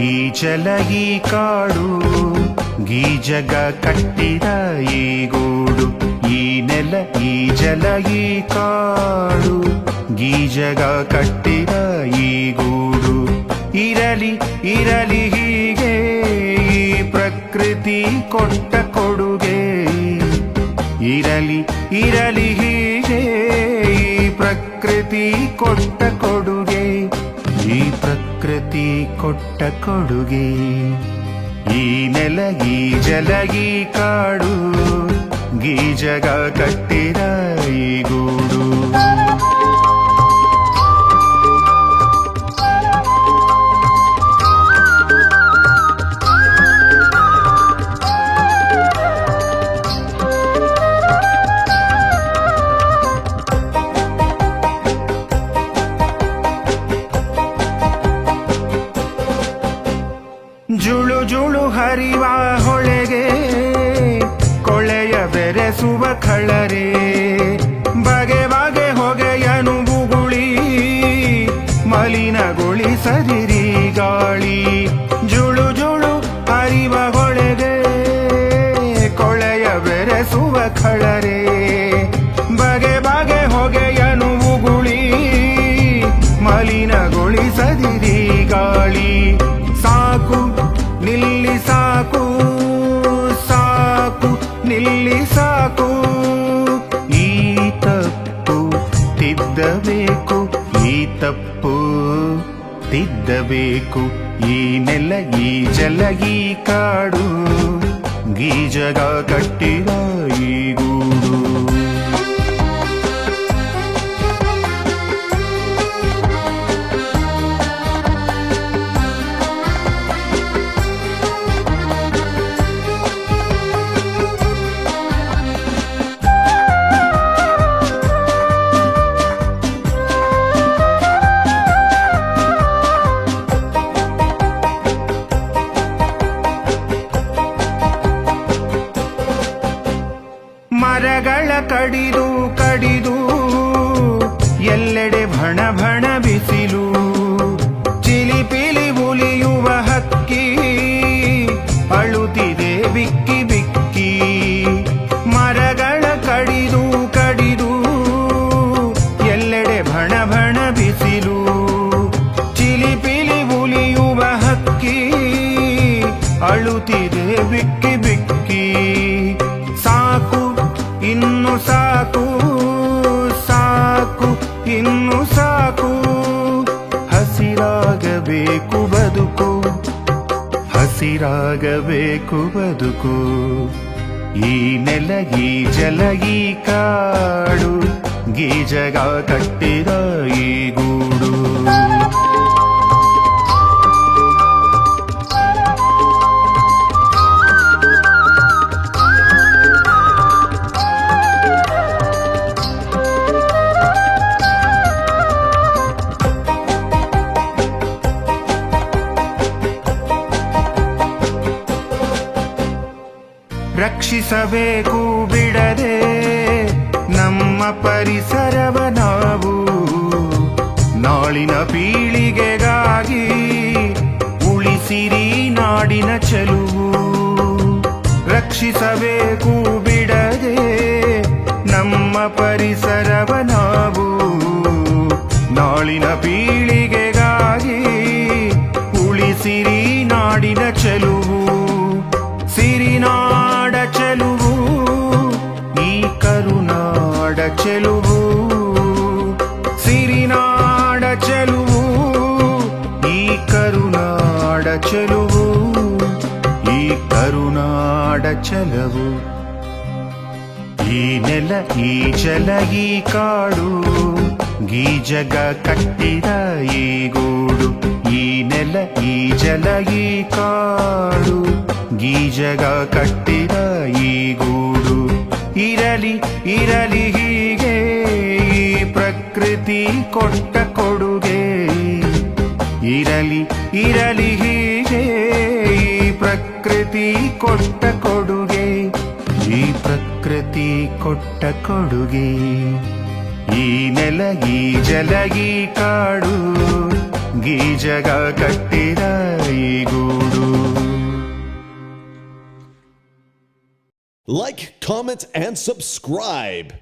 ಈ ಜಲ ಈ ಕಾಡು ಗೀಜಗ ಕಟ್ಟಿದ ಈ ಗೂಡು ಈ ನೆಲ ಈ ಜಲ ಈ ಕಾಡು ಗೀಜಗ ಕಟ್ಟಿದ ಈ ಗೂಡು ಇರಲಿ ಇರಲಿ ಹೀಗೆ ಈ ಪ್ರಕೃತಿ ಕೊಟ್ಟ ಕೊಡುಗೆ ಇರಲಿ ಇರಲಿ ಹೀಗೆ ಈ ಪ್ರಕೃತಿ ಕೊಟ್ಟ ಕೊಡುಗೆ ಈ ಪ್ರಕೃತಿ ಕೊಟ್ಟ ಕೊಡುಗೆ ಈ ನೆಲ ಈ ಜಲ ಈ ಕಾಡು ಗೀಜಗ ಕಟ್ಟಿದ ಈ ಗೂಡು ಜುಳು ಜುಳು ಹರಿವ ಹೊಳೆಗೆ ಕೊಳೆಯ ಬೆರೆಸುವ ಖಳರೆ ಬಗೆ ಬಗೆ ಹೊಗೆಯನು ಬುಗುಳಿ ಮಲಿನಗೊಳಿಸದಿರಿ ಗಾಳಿ ಜುಳು ಜುಳು ಹರಿವ ಹೊಳೆಗೆ ಕೊಳೆಯ ಬೆರೆಸುವ ಖಳರೆ ಬಗೆ ಬಗೆ ಹೊಗೆಯನು ಬುಗುಳಿ ಮಲಿನಗೊಳಿಸದಿರಿ ಗಾಳಿ ಸಾಕು ನಿಲ್ಲಿ ಸಾಕು ಸಾಕು ನಿಲ್ಲಿ ಸಾಕು ಈ ತಪ್ಪು ತಿದ್ದಬೇಕು ಈ ತಪ್ಪು ತಿದ್ದಬೇಕು ಈ ನೆಲ ಈ ಜಲ ಈ ಕಾಡು ಗೀಜಗ ಕಟ್ಟಿದ ಈ ಗೂಡು ಮರಗಳ ಕಡಿದು ಕಡಿದು ಎಲ್ಲೆಡೆ ಭಣ ಭಣ ಬಿಸಿಲು ಚಿಲಿಪಿಲಿ ಉಲಿಯುವ ಹಕ್ಕಿ ಅಳುತ್ತಿದೆ ಬಿಕ್ಕಿ ಬಿಕ್ಕಿ ಮರಗಳ ಕಡಿದು ಕಡಿದು ಎಲ್ಲೆಡೆ ಭಣ ಭಣ ಬಿಸಿಲು ಚಿಲಿಪಿಲಿ ಉಲಿಯುವ ಹಕ್ಕಿ ಅಳುತ್ತಿದೆ ಬಿಕ್ಕಿ ಬಿಕ್ಕಿ ಸಾಕು ಇನ್ನು ಸಾಕು ಸಾಕು ಇನ್ನು ಸಾಕು ಹಸಿರಾಗಬೇಕು ಬದುಕು ಹಸಿರಾಗಬೇಕು ಬದುಕು ಈ ನೆಲ ಈ ಜಲ ಈ ಕಾಡು ಗೀಜಗ ಕಟ್ಟಿದ ಈ ಗೂಡು ರಕ್ಷಿಸಬೇಕು ಬಿಡದೆ ನಮ್ಮ ಪರಿಸರವ ನಾವು ನಾಳಿನ ಪೀಳಿಗೆಗಾಗಿ ಉಳಿಸಿರಿ ನಾಡಿನ ಚೆಲುವು ರಕ್ಷಿಸಬೇಕು ಬಿಡದೆ ನಮ್ಮ ಪರಿಸರವ ನಾವು ನಾಳಿನ ಪೀಳಿಗೆಗಾಗಿ ಉಳಿಸಿರಿ ನಾಡಿನ ಚೆಲುವು ಸಿರಿನಾಡ ಚೆಲುವು ಈ ಕರುನಾಡ ಚೆಲುವು ಸಿರಿನಾಡ ಚೆಲುವು ಈ ಕರುನಾಡ ಚೆಲುವು ಈ ಕರುನಾಡ ಚೆಲುವು ಈ ನೆಲ ಈ ಜಲ ಈ ಕಾಡು ಗೀಜಗ ಕಟ್ಟಿದ ಈ ಗೂಡು ಈ ನೆಲ ಈ ಜಲ ಈ ಕಾಡು ಗೀಜಗ ಕಟ್ಟಿದ ಈ ಗೂಡು ಇರಲಿ ಇರಲಿ ಹೀಗೆ ಈ ಪ್ರಕೃತಿ ಕೊಟ್ಟ ಕೊಡುಗೆ ಇರಲಿ ಇರಲಿ ಹೀಗೆ ಈ ಪ್ರಕೃತಿ ಕೊಟ್ಟ ಕೊಡುಗೆ ಈ ಪ್ರಕೃತಿ ಕೊಟ್ಟ ಕೊಡುಗೆ ಈ ನೆಲ ಈ ಜಲ ಈ ಕಾಡು ಗೀಜಗ ಕಟ್ಟಿದ ಈ Like, comment, and subscribe.